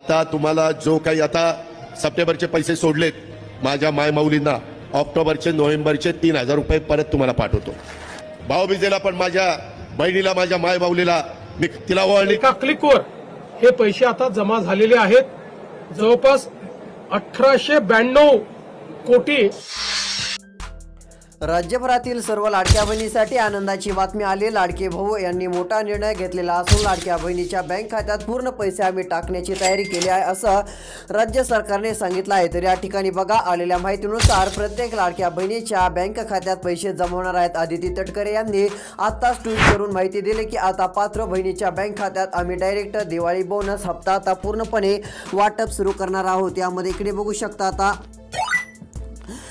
आता तुम्हाला जो काही आता सप्टेंबरचे पैसे सोडलेत माझ्या मायमाऊलींना, ऑक्टोबरचे नोव्हेंबरचे 3,000 रुपये परत तुम्हाला पाठवतो. भाऊबीजेला पण माझ्या बहिणीला, माझ्या मायमाऊलीला मी तिला वळली. एका क्लिकवर हे पैसे आता जमा झालेले आहेत. जवळपास 1892 कोटी. राज्यभरातील सर्व लाडक्या बहिणीसाठी आनंदाची बातमी आली. लाडके भाऊ यांनी मोठा निर्णय घेतलेला असून लाडक्या बहिणीच्या बँक खात्यात पूर्ण पैसे आम्ही टाकण्याची तयारी केली आहे असं राज्य सरकारने सांगितलं आहे. तर या ठिकाणी बघा, आलेल्या माहितीनुसार प्रत्येक लाडक्या बहिणीच्या बँक खात्यात पैसे जमा होणार आहेत. आदिती तटकरे यांनी आताच ट्विट करून माहिती दिली की आता पात्र बहिणीच्या बँक खात्यात आम्ही डायरेक्ट दिवाळी बोनस हप्ता आता पूर्णपणे वाटप सुरू करणार आहोत. यामध्ये इकडे बघू शकता, आता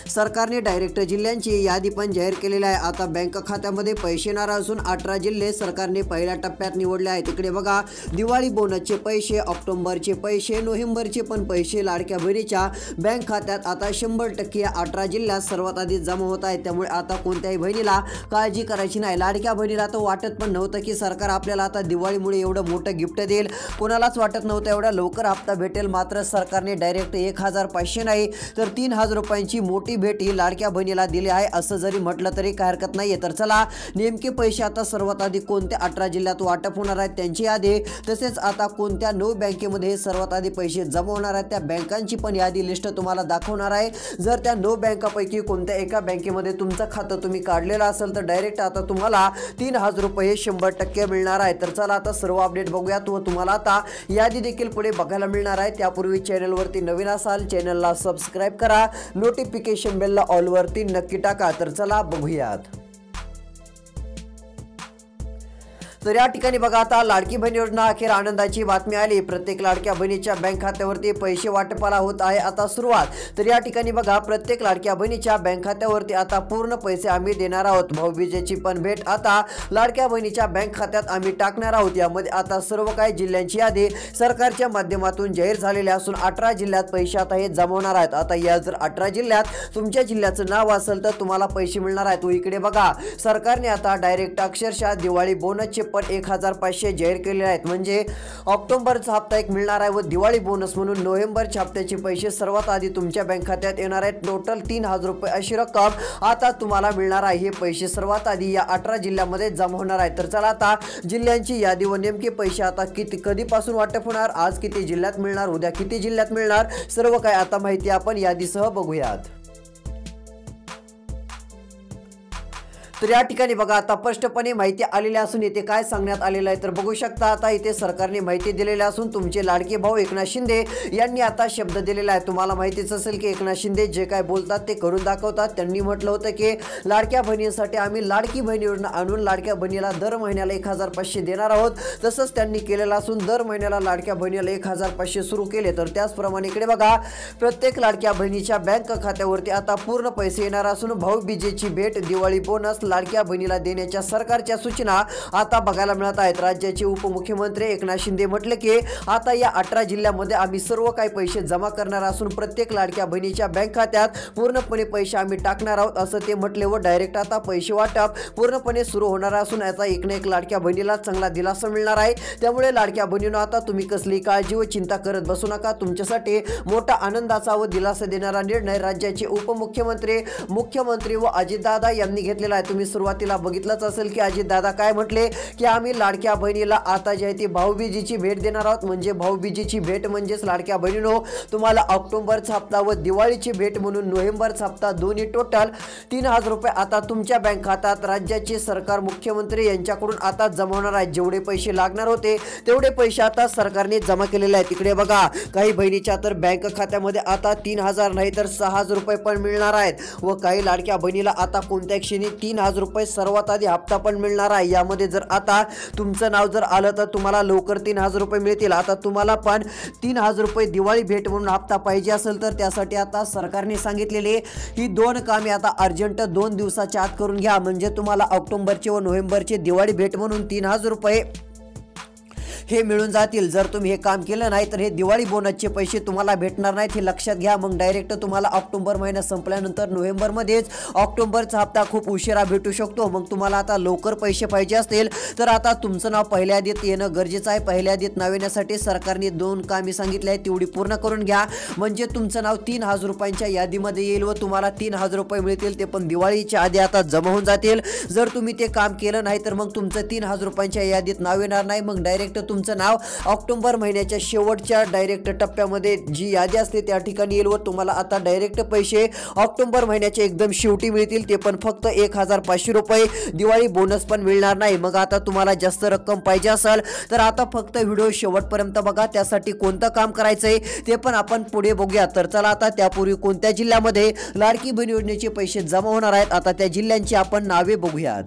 सरकारने डायरेक्ट जिल्ह्यांची यादी पण जाहीर केलेली आहे. आता बँक खात्यामध्ये पैसे येणार असून 18 जिल्हे सरकारने पहिल्या टप्प्यात निवडले आहेत. तिकडे बघा, दिवाळी बोनसचे पैसे, ऑक्टोबरचे पैसे, नोव्हेंबरचे पण पैसे लाडक्या बहिणीच्या बँक खात्यात आता 100% 18 जिल्ह्यात सर्वात आधी जमा होत आहेत. त्यामुळे आता कोणत्याही बहिणीला काळजी करायची नाही. लाडक्या बहिणीला तर वाटत पण नव्हतं की सरकार आपल्याला आता दिवाळीमुळे एवढं मोठं गिफ्ट देईल. कोणालाच वाटत नव्हतं एवढा लवकर हप्ता भेटेल. मात्र सरकारने डायरेक्ट 1,500 नाही तर 3,000 रुपयांची मोठी भेट ही लाडक्या बहिणीला दिली आहे असं जरी म्हटलं तरी काय हरकत नाहीये. तर चला, नेमके पैसे आता सर्वात आधी कोणत्या 18 जिल्ह्यात वाटप होणार आहेत त्यांची यादी, तसेच आता कोणत्या 9 बँकेमध्ये सर्वात आधी पैसे जमा होणार आहेत त्या बँकांची पण यादी लिस्ट तुम्हाला दाखवणार आहे. जर त्या 9 बँकापैकी कोणत्या एका बँकेमध्ये तुमचं खातं तुम्ही काढलेलं असेल तर डायरेक्ट आता तुम्हाला 3,000 रुपये 100% मिळणार आहे. तर चला, आता सर्व अपडेट बघूयात व तुम्हाला आता यादी देखील पुढे बघायला मिळणार आहे. त्यापूर्वी चॅनलवरती नवीन असाल चॅनलला सबस्क्राईब करा, नोटिफिकेशन बेलला ऑल वरती नक्की टाका. तर चला बघूयात. तर या ठिकाणी बघा, आता लाडकी बहीण योजना अखेर आनंदाची बातमी आली. प्रत्येक लाडक्या बहिणीच्या बँक खात्यावरती पैसे वाटपाला होत आहे आता सुरुवात. तर या ठिकाणी बघा, प्रत्येक लाडक्या बहिणीच्या बँक खात्यावरती आता पूर्ण पैसे आम्ही देणार आहोत. भाऊबीजेची पण भेट आता लाडक्या बहिणीच्या बँक खात्यात आम्ही टाकणार आहोत. यामध्ये आता सर्व काही जिल्ह्यांची यादी सरकारच्या माध्यमातून जाहीर झालेली असून 18 जिल्ह्यात पैसे आता हे जमवणार आहेत. आता या जर 18 जिल्ह्यात तुमच्या जिल्ह्याचं नाव असेल तर तुम्हाला पैसे मिळणार आहेत. व इकडे बघा, सरकारने आता डायरेक्ट अक्षरशः दिवाळी बोनसचे पण 1,500 जाहीर केले आहेत. म्हणजे ऑक्टोबरचा हप्ता एक मिळणार आहे व दिवाळी बोनस म्हणून नोव्हेंबरच्या हप्त्याचे पैसे सर्वात आधी तुमच्या बँक खात्यात येणार आहेत. टोटल 3,000 रुपये अशी रक्कम आता तुम्हाला मिळणार आहे. हे पैसे सर्वात आधी या 18 जिल्ह्यामध्ये जमा होणार आहेत. तर चला, आता जिल्ह्यांची यादी व नेमके पैसे आता कधीपासून वाटप होणार, आज किती जिल्ह्यात मिळणार, उद्या किती जिल्ह्यात मिळणार, सर्व काही आता माहिती आपण यादीसह बघूयात. तर या ठिकाणी बघा, आता स्पष्टपणे माहिती आलेली असून इथे काय सांगण्यात आलेलं आहे तर बघू शकता. आता इथे सरकारने माहिती दिलेली असून तुमचे लाडके भाऊ एकनाथ शिंदे यांनी आता शब्द दिलेला आहे. तुम्हाला माहितीच असेल की एकनाथ शिंदे जे काय बोलतात ते करून दाखवतात. त्यांनी म्हटलं होतं की लाडक्या बहिणीसाठी आम्ही लाडकी बहीण योजना आणून लाडक्या बहिणीला दर महिन्याला 1,500 देणार आहोत. तसंच त्यांनी केलेलं असून दर महिन्याला लाडक्या बहिणीला 1,500 सुरू केले. तर त्याचप्रमाणे इकडे बघा, प्रत्येक लाडक्या बहिणीच्या बँक खात्यावरती आता पूर्ण पैसे येणार असून भाऊबीजेची भेट, दिवाळी बोनस लाडक्या बहिणीला देण्याच्या सरकारच्या सूचना आता बघायला मिळत आहेत. राज्याचे उपमुख्यमंत्री एकनाथ शिंदे म्हटले की आता या 18 जिल्ह्यामध्ये आम्ही सर्व काही पैसे जमा करणार असून प्रत्येक लाडक्या बहिणीच्या बँक खात्यात पूर्णपणे पैसे आम्ही टाकणार आहोत असं ते म्हटले. व डायरेक्ट आता पैसे वाटप पूर्णपणे सुरू होणार असून याचा एक ना एक लाडक्या बहिणीला चांगला दिलासा मिळणार आहे. त्यामुळे लाडक्या बहिणींनो, आता तुम्ही कसली काळजी व चिंता करत बसू नका. तुमच्यासाठी मोठा आनंदाचा व दिलासा देणारा निर्णय राज्याचे उपमुख्यमंत्री, मुख्यमंत्री व अजितदादा यांनी घेतलेला आहे. तुम्ही सुरुवातीला बघितलंच असेल की अजितदादा काय म्हटले की आम्ही लाडक्या बहिणीला आता जे आहे ती भाऊबीजेची भेट देणार आहोत. म्हणजे भाऊबीजेची भेट म्हणजेच लाडक्या बहिणींनो, तुम्हाला ऑक्टोबरचा हप्ता व दिवाळीची भेट म्हणून नोव्हेंबरचा हप्ता दोन्ही टोटल 3,000 रुपये आता तुमच्या बँक खात्यात राज्याचे सरकार, मुख्यमंत्री यांच्याकडून आता जमा होणार आहेत. जेवढे पैसे लागणार होते तेवढे पैसे आता सरकारने जमा केलेले आहेत. तिकडे बघा, काही बहिणीच्या तर बँक खात्यामध्ये आता 3,000 नाही तर 6,000 रुपये पण मिळणार आहेत. व काही लाडक्या बहिणीला आता कोणत्या क्षणी 3,000 रुपये सर्वात आधी हप्ता पण मिळणार आहे. यामध्ये जर आता तुमचं नाव जर आलं तर तुम्हाला लवकर 3,000 रुपये मिळतील. आता तुम्हाला पण 3,000 रुपये दिवाळी भेट म्हणून हप्ता पाहिजे असेल तर त्यासाठी आता सरकारने सांगितलेले ही 2 कामे आता अर्जंट 2 दिवसाच्या आत करून घ्या. म्हणजे तुम्हाला ऑक्टोबरचे व नोव्हेंबरचे दिवाळी भेट म्हणून 3,000 रुपये हे मिळून जातील. जर तुम्ही हे काम केलं नाही तर हे दिवाळी बोनसचे पैसे तुम्हाला भेटणार नाहीत, हे लक्षात घ्या. मग डायरेक्ट तुम्हाला ऑक्टोबर महिना संपल्यानंतर नोव्हेंबरमध्येच ऑक्टोबरचा हप्ता खूप उशिरा भेटू शकतो. मग तुम्हाला आता लवकर पैसे पाहिजे असतील तर आता तुमचं नाव पहिल्या यादीत येणं गरजेचं आहे. पहिल्या यादीत नाव येण्यासाठी सरकारने 2 कामे सांगितली आहेत, तेवढी पूर्ण करून घ्या. म्हणजे तुमचं नाव 3,000 रुपयांच्या यादीमध्ये येईल व तुम्हाला 3,000 रुपये मिळतील. ते पण दिवाळीच्या आधी आता जमा होऊन जातील. जर तुम्ही ते काम केलं नाही तर मग तुमचं 3,000 रुपयांच्या यादीत नाव येणार नाही. मग डायरेक्ट तुमचं नाव ऑक्टोबर महिन्याच्या शेवटच्या डायरेक्ट टप्प्यामध्ये जी यादी असते त्या ठिकाणी येईल व तुम्हाला आता डायरेक्ट पैसे ऑक्टोबर महिन्याच्या एकदम शेवटी मिळतील. ते पण फक्त 1,500 रुपये. दिवाळी बोनस पण मिळणार नाही. मग आता तुम्हाला जास्त रक्कम पाहिजे असेल तर आता फक्त व्हिडिओ शेवटपर्यंत बघा. त्यासाठी कोणतं काम करायचंय ते पण आपण पुढे बघूया. तर चला आता त्यापूर्वी कोणत्या जिल्ह्यामध्ये लाडकी बहीण योजनेचे पैसे जमा होणार आहेत आता त्या जिल्ह्यांची आपण नावे बघूयात.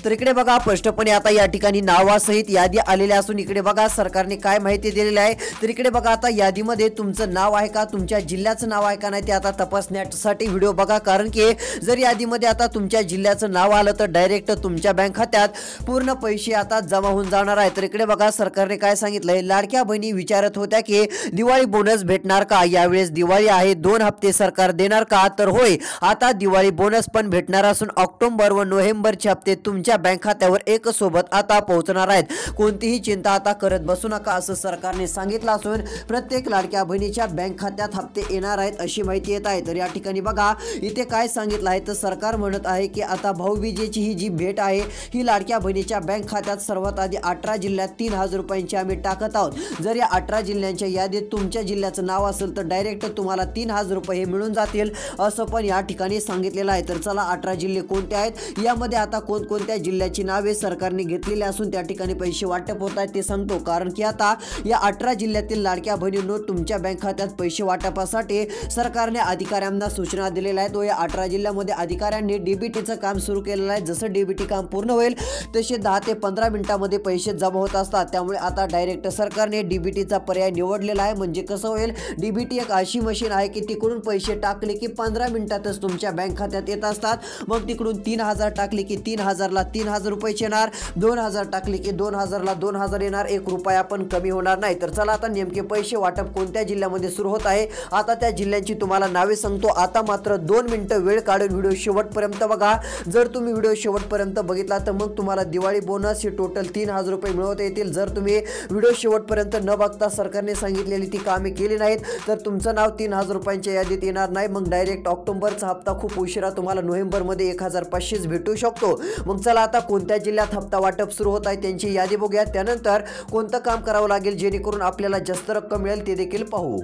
तर इकडे बघा स्पष्टपणे आता या ठिकाणी नावासहित यादी आलेली असून इकडे बघा सरकारने काय माहिती दिलेली आहे. तर इकडे बघा आता यादीमध्ये तुमचं नाव आहे का, तुमच्या जिल्ह्याचं नाव आहे का नाही ते आता तपासण्यासाठी व्हिडिओ बघा. कारण की जर यादीमध्ये आता तुमच्या जिल्ह्याचं नाव आलं तर डायरेक्ट तुमच्या बँक खात्यात पूर्ण पैसे आता जमा होऊन जाणार आहे. तर इकडे बघा सरकारने काय सांगितलंय, लाडक्या बहिणी विचारत होत्या की दिवाळी बोनस भेटणार का, यावेळेस दिवाळी आहे 2 हप्ते सरकार देणार का, तर होय आता दिवाळी बोनस पण भेटणार असून ऑक्टोबर व नोव्हेंबरचे हप्ते तुमच्या बँक खात्यावर एक सोबत आता पोहोचणार आहेत. कोणतीही चिंता आता करत बसू नका असं सरकारने सांगितलं असून प्रत्येक लाडक्या बहिणीच्या बँक खात्यात हप्ते येणार आहेत अशी माहिती येत आहे. तर या ठिकाणी बघा इथे काय सांगितलं आहे, तर सरकार म्हणत आहे की आता भाऊबीजेची ही जी भेट आहे ही लाडक्या बहिणीच्या बँक खात्यात सर्वात आधी 18 जिल्ह्यात 3,000 रुपयांची आम्ही टाकत आहोत. जर या 18 जिल्ह्यांच्या यादीत तुमच्या जिल्ह्याचं नाव असेल तर डायरेक्ट तुम्हाला 3,000 रुपये हे मिळून जातील असं पण या ठिकाणी सांगितलेलं आहे. तर चला 18 जिल्हे कोणते आहेत, यामध्ये आता कोणकोणत्या जिल्ह्याची नावे सरकारने घेतलेली असून त्या ठिकाणी पैसे वाटप होत आहेत ते सांगतो. कारण की आता या 18 जिल्ह्यातील लाडक्या बहिणींनो तुमच्या बँक खात्यात पैसे वाटपासाठी सरकारने अधिकाऱ्यांना सूचना दिलेल्या आहेत व या 18 जिल्ह्यामध्ये अधिकाऱ्यांनी डीबीटीचं काम सुरू केलेलं आहे. जसं डीबीटी काम पूर्ण होईल तसे 10 ते 15 मिनिटांमध्ये पैसे जमा होत असतात. त्यामुळे आता डायरेक्ट सरकारने डीबीटीचा पर्याय निवडलेला आहे. म्हणजे कसं होईल, डीबीटी एक अशी मशीन आहे की तिकडून पैसे टाकले की 15 मिनिटातच तुमच्या बँक खात्यात येत असतात. मग तिकडून 3,000 टाकले की 3,000ला 3,000 रुपये येणार, 2,000 टाकले की 2,000ला 2,000 येणार, 1 रुपया पण कमी होणार नाही. तर चला आता नेमके पैसे वाटप कोणत्या जिल्ह्यामध्ये सुरू होत आहे आता त्या जिल्ह्यांची तुम्हाला नावे सांगतो. आता मात्र 2 मिनिटं वेळ काढून व्हिडिओ शेवटपर्यंत बघा. जर तुम्ही व्हिडिओ शेवटपर्यंत बघितला तर मग तुम्हाला दिवाळी बोनस हे टोटल 3,000 रुपये मिळवता येतील. जर तुम्ही व्हिडिओ शेवटपर्यंत न बघता सरकारने सांगितलेली ती कामे केली नाहीत तर तुमचं नाव 3,000 रुपयांच्या यादीत येणार नाही. मग डायरेक्ट ऑक्टोबरचा हप्ता खूप उशिरा तुम्हाला नोव्हेंबरमध्ये 1,500 भेटू शकतो. मग चला आता कोणत्या जिल्ह्यात हप्ता वाटप सुरू होत आहे त्यांची यादी बघूया. त्यानंतर कोणतं काम करावं लागेल जेणेकरून आपल्याला जास्त रक्कम मिळेल ते देखील पाहू.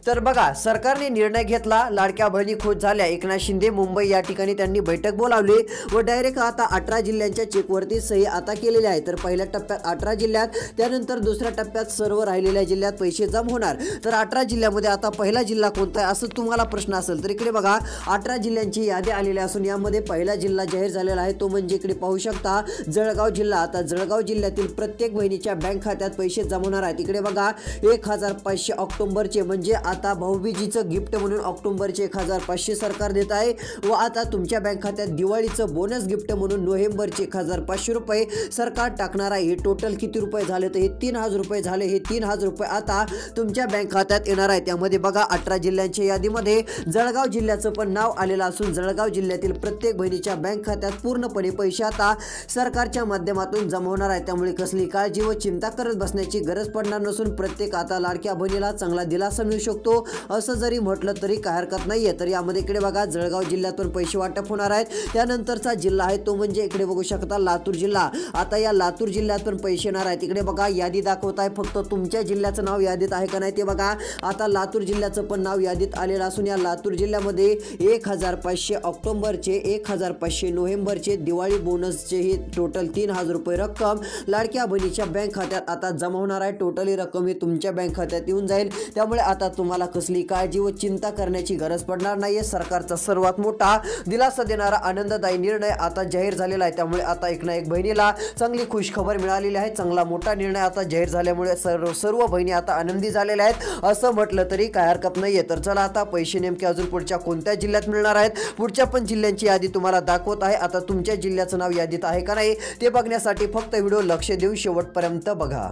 तर बघा सरकारने निर्णय घेतला, लाडक्या बहिणी खुश झाल्या. एकनाथ शिंदे मुंबई या ठिकाणी त्यांनी बैठक बोलावली व डायरेक्ट आता 18 जिल्ह्यांच्या चेकवरती सही आता केलेली आहे. तर पहिल्या टप्प्यात 18 जिल्ह्यात, त्यानंतर दुसऱ्या टप्प्यात सर्व राहिलेल्या जिल्ह्यात पैसे जमा होणार. तर 18 जिल्ह्यामध्ये आता पहिला जिल्हा कोणता आहे असं तुम्हाला प्रश्न असेल तर इकडे बघा 18 जिल्ह्यांची यादी आलेली असून यामध्ये पहिला जिल्हा जाहीर झालेला आहे तो म्हणजे इकडे पाहू शकता जळगाव जिल्हा. आता जळगाव जिल्ह्यातील प्रत्येक बहिणीच्या बँक खात्यात पैसे जमा होणार आहेत. इकडे बघा 1,500 ऑक्टोबरचे म्हणजे आता भाऊबीजीचं गिफ्ट म्हणून ऑक्टोबरचे 1,500 सरकार देत आहे व आता तुमच्या बँक खात्यात दिवाळीचं बोनस गिफ्ट म्हणून नोव्हेंबरचे 1,500 रुपये सरकार टाकणार आहे. हे टोटल किती रुपये झाले तर हे 3,000 रुपये झाले. हे 3,000 रुपये आता तुमच्या बँक खात्यात येणार आहे. त्यामध्ये बघा 18 जिल्ह्यांच्या यादीमध्ये जळगाव जिल्ह्याचं पण नाव आलेलं असून जळगाव जिल्ह्यातील प्रत्येक बहिणीच्या बँक खात्यात पूर्णपणे पैसे आता सरकारच्या माध्यमातून जमा होणार आहे. त्यामुळे कसली काळजी व चिंता करत बसण्याची गरज पडणार नसून प्रत्येक आता लाडक्या बहिणीला चांगला दिलासा मिळू शकतो असं जरी म्हटलं तरी काय हरकत नाहीये. तर यामध्ये इकडे बघा जळगाव जिल्ह्यातून पैसे वाटप होणार आहेत. त्यानंतरचा जिल्हा आहे तो म्हणजे इकडे बघू शकता लातूर जिल्हा. आता या लातूर जिल्ह्यातून पैसे येणार आहेत. इकडे बघा यादी दाखवत आहे, फक्त तुमच्या जिल्ह्याचं नाव यादीत आहे का नाही ते बघा. आता लातूर जिल्ह्याचं पण नाव यादीत आलेलं असून या लातूर जिल्ह्यामध्ये 1,500 ऑक्टोबरचे, 1,500 नोव्हेंबरचे दिवाळी बोनसचे ही टोटल 3,000 रुपये रक्कम लाडक्या बहिणीच्या बँक खात्यात आता जमा होणार आहे. टोटली रक्कम ही तुमच्या बँक खात्यात येऊन जाईल. त्यामुळे आता तुम्हाला तुम्हाला कसली काळजी व चिंता करण्याची गरज पडणार नाहीये. सरकारचा सर्वात मोठा दिलासा देणारा आनंददायी निर्णय आता जाहीर झालेला आहे. त्यामुळे आता एक ना एक बहिणीला चांगली खुशखबर मिळालेली आहे. चांगला मोठा निर्णय आता जाहीर झाल्यामुळे सर्व बहिणी आता आनंदी झालेल्या आहेत असं म्हटलं तरी काय हरकत नाहीये. तर चला आता पैसे नेमके अजून पुढच्या कोणत्या जिल्ह्यात मिळणार आहेत, पुढच्या पण जिल्ह्यांची यादी तुम्हाला दाखवत आहे. आता तुमच्या जिल्ह्याचं नाव यादीत आहे का नाही ते बघण्यासाठी फक्त व्हिडिओ लक्ष देऊन शेवटपर्यंत बघा.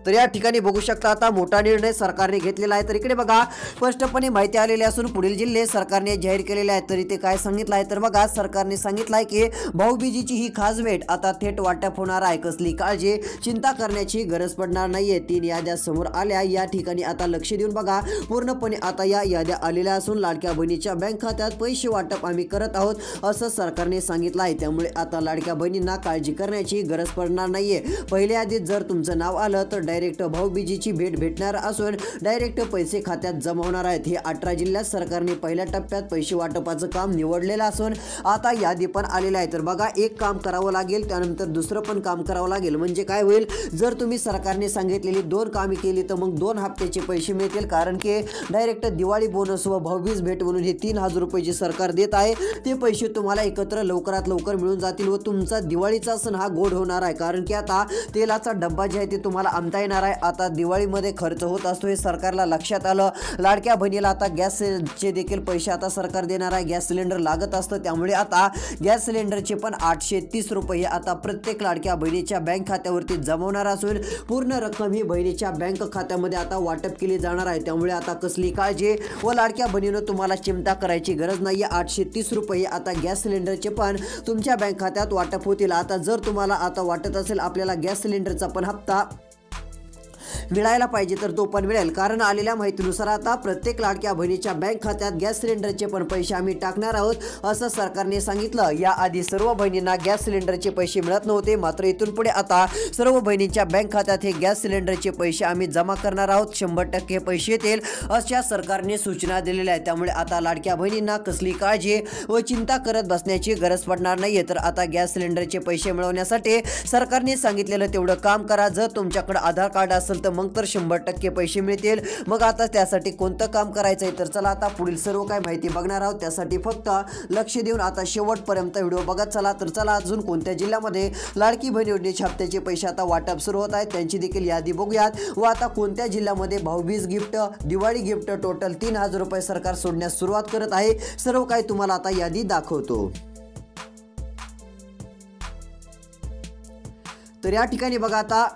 तर या ठिकाणी बघू शकता आता मोठा निर्णय सरकारने घेतलेला आहे. तर इकडे बघा स्पष्टपणे माहिती आलेली असून पुढील जिल्हे सरकारने जाहीर केलेले आहेत. तरी ते काय सांगितलं आहे तर बघा सरकारने सांगितलं आहे की भाऊबीजेची ही खास भेट आता थेट वाटप होणार आहे. कसली काळजी चिंता करण्याची गरज पडणार नाहीये. 3 याद्या समोर आल्या. या ठिकाणी आता लक्ष देऊन बघा पूर्णपणे आता या याद्या आलेल्या असून लाडक्या बहिणीच्या बँक खात्यात पैसे वाटप आम्ही करत आहोत असं सरकारने सांगितलं आहे. त्यामुळे आता लाडक्या बहिणींना काळजी करण्याची गरज पडणार नाहीये. पहिल्या यादीत जर तुमचं नाव आलं तर डायरेक्ट भाऊबीजेची भेट भेटणार असून डायरेक्ट पैसे खात्यात जमा होणार आहेत. हे 18 जिल्ह्यात सरकारने पहिल्या टप्प्यात पैसे वाटपाचं काम निवडलेलं असून आता यादी पण आलेलं आहे. तर बघा एक काम करावं लागेल त्यानंतर दुसरं पण काम करावं लागेल. म्हणजे काय होईल जर तुम्ही सरकारने सांगितलेली 2 कामे केली तर मग 2 हप्त्याचे पैसे मिळतील. कारण की डायरेक्ट दिवाळी बोनस व भाऊबीज भेट म्हणून हे 3000 रुपये जे सरकार देत आहे ते पैसे तुम्हाला एकत्र लवकरात लवकर मिळून जातील व तुमचा दिवाळीचा सण हा गोड होणार आहे. कारण की आता तेलाचा डब्बा जे आहे ते तुम्हाला आणता येणार आहे. आता दिवाळीमध्ये खर्च होत असतो हे सरकारला लक्षात आलं. लाडक्या बहिणीला आता गॅसचे देखील पैसे आता सरकार देणार आहे. गॅस सिलेंडर लागत असतं त्यामुळे आता गॅस सिलेंडरचे पण 830 रुपये आता प्रत्येक लाडक्या बहिणीच्या बँक खात्यावरती जमवणार असून पूर्ण रक्कम ही बहिणीच्या बँक खात्यामध्ये आता वाटप केली जाणार आहे. त्यामुळे आता कसली काळजी व लाडक्या बहिणीनं तुम्हाला चिंता करायची गरज नाही. 830 रुपये आता गॅस सिलेंडरचे पण तुमच्या बँक खात्यात वाटप होतील. आता जर तुम्हाला आता वाटत असेल आपल्याला गॅस सिलेंडरचा पण हप्ता मिळायला पाहिजे तर तो पण मिळेल. कारण आलेल्या माहितीनुसार आता प्रत्येक लाडक्या बहिणीच्या बँक खात्यात गॅस सिलेंडरचे पण पैसे आम्ही टाकणार आहोत असं सरकारने सांगितलं. याआधी सर्व बहिणींना गॅस सिलेंडरचे पैसे मिळत नव्हते. मात्र इथून पुढे आता सर्व बहिणींच्या बँक खात्यात हे गॅस सिलेंडरचे पैसे आम्ही जमा करणार आहोत. 100% पैसे येतील अशा सरकारने सूचना दिलेल्या आहेत. त्यामुळे आता लाडक्या बहिणींना कसली काळजी व चिंता करत बसण्याची गरज पडणार नाहीये. तर आता गॅस सिलेंडरचे पैसे मिळवण्यासाठी सरकारने सांगितलेलं तेवढं काम करा. जर तुमच्याकडे आधार कार्ड असेल तर मग तर 100% पैसे मिळतील. मग आता त्यासाठी कोणतं काम करायचं आहे तर चला आता पुढील सर्व काय माहिती बघणार आहोत. त्यासाठी फक्त लक्ष देऊन आता शेवटपर्यंत व्हिडिओ बघत चला. तर चला अजून कोणत्या जिल्ह्यामध्ये लाडकी बहीण योजनेच्या हप्त्याचे पैसे आता वाटप सुरू होत आहेत त्यांची देखील यादी बघूयात. व आता कोणत्या जिल्ह्यामध्ये Bhaubeej gift Diwali gift total 3000 रुपये सरकार सोडण्यास सुरुवात करत आहे. सर्व काही तुम्हाला आता यादी दाखवतो. तर या ठिकाणी बघा आता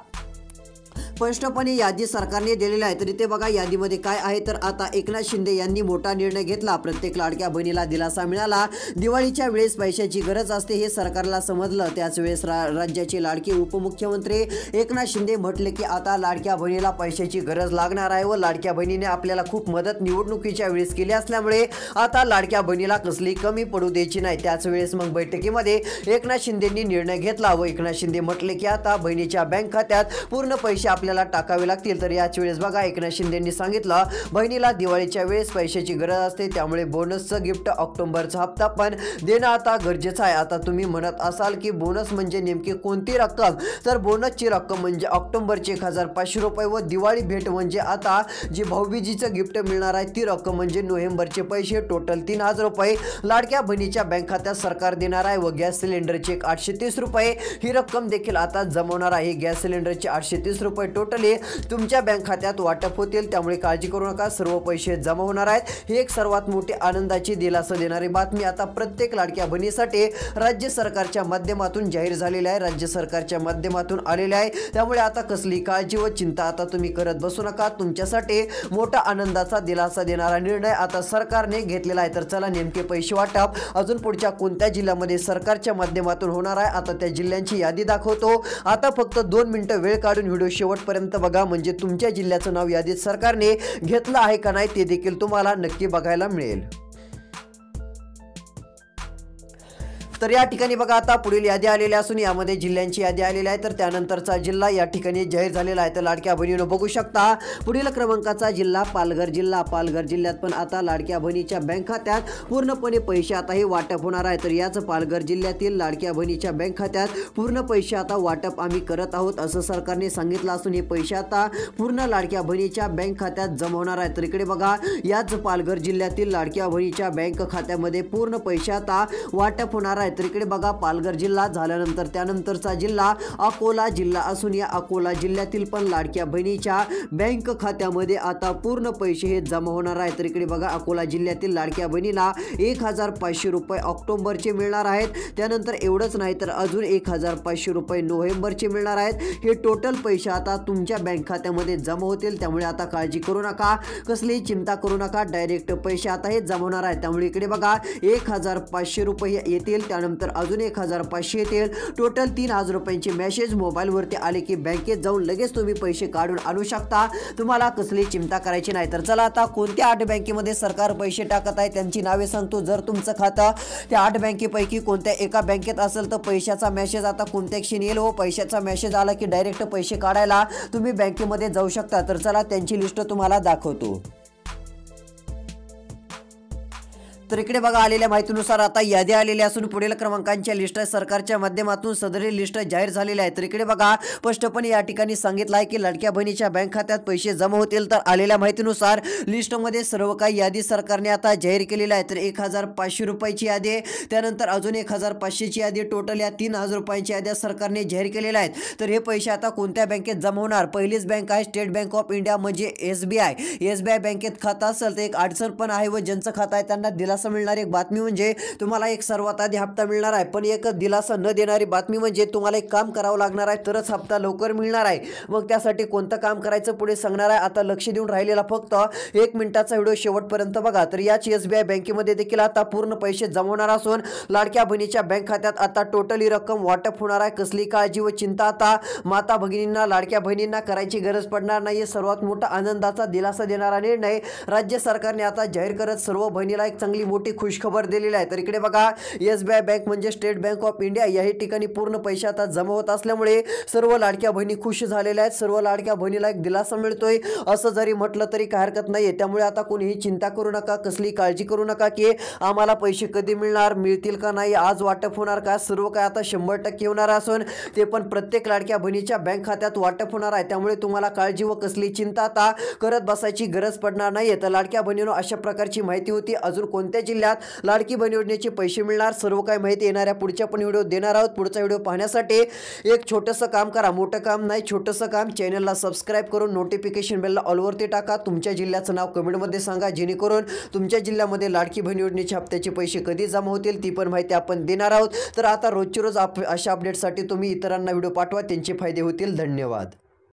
स्पष्टपणे यादी सरकारने दिलेली आहे. तर इथे बघा यादीमध्ये काय आहे तर आता एकनाथ शिंदे यांनी मोठा निर्णय घेतला. प्रत्येक लाडक्या बहिणीला दिलासा मिळाला. दिवाळीच्या वेळेस पैशाची गरज असते हे सरकारला समजलं. त्याच वेळेस राज्याचे लाडके उपमुख्यमंत्री एकनाथ शिंदे म्हटले की आता लाडक्या बहिणीला पैशाची गरज लागणार आहे व लाडक्या बहिणीने आपल्याला खूप मदत निवडणुकीच्या वेळेस केली असल्यामुळे आता लाडक्या बहिणीला कसली कमी पडू द्यायची नाही. त्याच वेळेस मग बैठकीमध्ये एकनाथ शिंदेंनी निर्णय घेतला व एकनाथ शिंदे म्हटले की आता बहिणीच्या बँक खात्यात पूर्ण पैसे आपल्याला टाकावे लागतील. तर याच वेळेस बघा एकनाथ शिंदेंनी सांगितलं बहिणीला दिवाळीच्या वेळेस पैशाची गरज असते त्यामुळे बोनसचं गिफ्ट ऑक्टोबरचा हप्ता पण देणं आता गरजेचं आहे. आता तुम्ही म्हणत असाल की बोनस म्हणजे नेमकी कोणती रक्कम तर बोनसची रक्कम म्हणजे ऑक्टोबरचे 1500 रुपये व दिवाळी भेट म्हणजे आता जी भाऊबीजीचं गिफ्ट मिळणार आहे ती रक्कम म्हणजे नोव्हेंबरचे पैसे टोटल 3000 रुपये लाडक्या बहिणीच्या बँक खात्यात सरकार देणार आहे. व गॅस सिलेंडरचे 830 रुपये ही रक्कम देखील आता जमवणार आहे. गॅस सिलेंडरचे 830 रुपये टोटली तुमच्या बँक खात्यात वाटप होतील. त्यामुळे काळजी करू नका सर्व पैसे जमा होणार आहेत. ही एक सर्वात मोठी आनंदाची दिलासा देणारी बातमी आता प्रत्येक लाडक्या बहिणीसाठी राज्य सरकारच्या माध्यमातून जाहीर झालेली आहे. राज्य सरकारच्या माध्यमातून आलेली आहे. त्यामुळे आता कसली काळजी व चिंता आता तुम्ही करत बसू नका. तुमच्यासाठी मोठा आनंदाचा दिलासा देणारा निर्णय आता सरकारने घेतलेला आहे. तर चला नेमके पैसे वाटप अजून पुढच्या कोणत्या जिल्ह्यामध्ये सरकारच्या माध्यमातून होणार आहे आता त्या जिल्ह्यांची यादी दाखवतो. आता फक्त 2 मिनिटं वेळ काढून व्हिडिओ शेवटपर्यंत बघा म्हणजे तुमच्या जिल्ह्याचं नाव यादीत सरकारने घेतलं आहे का नाही ते देखील तुम्हाला नक्की बघायला मिळेल. तर या ठिकाणी बघा आता पुढील यादी आलेल्या असून यामध्ये जिल्ह्यांची यादी आलेली आहे, तर त्यानंतरचा जिल्हा या ठिकाणी जाहीर झालेला आहे. तर लाडक्या बहिणीनं बघू शकता पुढील क्रमांकाचा जिल्हा पालघर जिल्हा. पालघर जिल्ह्यात पण आता लाडक्या बहिणीच्या बँक खात्यात पूर्णपणे पैसे आता हे वाटप होणार आहे. तर याच पालघर जिल्ह्यातील लाडक्या बहिणीच्या बँक खात्यात पूर्ण पैसे आता वाटप आम्ही करत आहोत असं सरकारने सांगितलं असून हे पैसे आता पूर्ण लाडक्या बहिणीच्या बँक खात्यात जमा होणार आहे. तर इकडे बघा याच पालघर जिल्ह्यातील लाडक्या बहिणीच्या बँक खात्यामध्ये पूर्ण पैसे आता वाटप होणार आहे. तर इकडे बघा पालघर जिल्हा झाल्यानंतर त्यानंतरचा जिल्हा अकोला जिल्हा असून या अकोला जिल्ह्यातील पण लाडक्या बहिणीच्या बँक खात्यामध्ये आता पूर्ण पैसे हे जमा होणार आहे. तर इकडे बघा अकोला जिल्ह्यातील लाडक्या बहिणीला 1,500 रुपये ऑक्टोबरचे मिळणार आहेत. त्यानंतर एवढंच नाही तर अजून 1,500 रुपये नोव्हेंबरचे मिळणार आहेत. हे टोटल पैसे आता तुमच्या बँक खात्यामध्ये जमा होतील. त्यामुळे आता काळजी करू नका, कसलीही चिंता करू नका, डायरेक्ट पैसे आता हे जमा होणार आहेत. त्यामुळे इकडे बघा 1,500 रुपये येतील, त्यानंतर अजून 1,500 येतील, टोटल 3,000 रुपयांचे मेसेज मोबाईलवरती आले की बँकेत जाऊन लगेच तुम्ही पैसे काढून आणू शकता. तुम्हाला कसली चिंता करायची नाही. तर चला आता कोणत्या 8 बँकेमध्ये सरकार पैसे टाकत आहे त्यांची नावे सांगतो. जर तुमचं खातं त्या 8 बँकेपैकी कोणत्या एका बँकेत असेल तर पैशाचा मेसेज आता कोणत्या क्षणी येईल. पैशाचा मेसेज आला की डायरेक्ट पैसे काढायला तुम्ही बँकेमध्ये जाऊ शकता. तर चला त्यांची लिस्ट तुम्हाला दाखवतो. तर इकडे बघा आलेल्या माहितीनुसार आता यादी आलेल्या असून पुढील क्रमांकांच्या लिस्ट सरकारच्या माध्यमातून सदरी लिस्ट जाहीर झालेली आहे. तर इकडे बघा स्पष्टपणे या ठिकाणी सांगितलं आहे की लाडक्या बहिणीच्या बँक खात्यात पैसे जमा होतील. तर आलेल्या माहितीनुसार लिस्टमध्ये सर्व काही यादी सरकारने आता जाहीर केलेली आहे. तर 1,500 रुपयाची यादी आहे, त्यानंतर अजून 1,500 ची यादी, टोटल या 3,000 रुपयांच्या याद्या सरकारने जाहीर केलेल्या आहेत. तर हे पैसे आता कोणत्या बँकेत जमा होणार. पहिलीच बँक आहे स्टेट बँक ऑफ इंडिया म्हणजे SBI. SBI बँकेत खातं असेल तर एक अडचण पण आहे व ज्यांचं खातं आहे त्यांना दिलासा मिळणारी एक बातमी म्हणजे तुम्हाला एक सर्वात आधी हप्ता मिळणार आहे. पण एक दिलासा न देणारी बातमी म्हणजे तुम्हाला एक काम करावं लागणार आहे तरच हप्ता लवकर मिळणार आहे. मग त्यासाठी कोणतं काम करायचं पुढे सांगणार आहे. आता लक्ष देऊन राहिलेला फक्त 1 मिनिटाचा व्हिडिओ शेवटपर्यंत बघा. तर याच SBI बँकेमध्ये देखील आता पूर्ण पैसे जमा होणार असून लाडक्या बहिणीच्या बँक खात्यात आता टोटली रक्कम वाटप होणार आहे. कसली काळजी व चिंता आता माता भगिनींना लाडक्या बहिणींना करायची गरज पडणार नाही. सर्वात मोठा आनंदाचा दिलासा देणारा निर्णय राज्य सरकारने आता जाहीर करत सर्व बहिणीला एक चांगली मोठी खुशखबर दिलेली आहे. तर इकडे बघा SBI बँक म्हणजे स्टेट बँक ऑफ इंडिया याही ठिकाणी पूर्ण पैसे आता जमा होत असल्यामुळे सर्व लाडक्या बहिणी खुश झालेल्या आहेत. सर्व लाडक्या बहिणीला एक दिलासा मिळतोय असं जरी म्हटलं तरी काही हरकत नाहीये. त्यामुळे आता कोणीही चिंता करू नका, कसली काळजी करू नका की आम्हाला पैसे कधी मिळणार, मिळतील का नाही, आज वाटप होणार का. सर्व काय आता 100% होणार असून ते पण प्रत्येक लाडक्या बहिणीच्या बँक खात्यात वाटप होणार आहे. त्यामुळे तुम्हाला काळजी व कसली चिंता आता करत बसायची गरज पडणार नाहीये. तर लाडक्या बहिणींनो अशा प्रकारची माहिती होती. अजून कोणत्या जिल्ह्यात लाडकी बहीण योजनेचे पैसे मिळणार सर्व काही माहिती येणाऱ्या पुढच्या पण व्हिडिओ देणार आहोत. पुढचा व्हिडिओ पाहण्यासाठी एक छोटंसं काम करा, मोठं काम नाही छोटंसं काम, चॅनलला सबस्क्राईब करून नोटिफिकेशन बेलला ऑलवरती टाका. तुमच्या जिल्ह्याचं नाव कमेंटमध्ये सांगा जेणेकरून तुमच्या जिल्ह्यामध्ये लाडकी बहीण योजनेच्या हप्त्याचे पैसे कधी जमा होतील ती पण माहिती आपण देणार आहोत. तर आता रोजची रोज अशा अपडेटसाठी तुम्ही इतरांना व्हिडिओ पाठवा, त्यांचे फायदे होतील. धन्यवाद.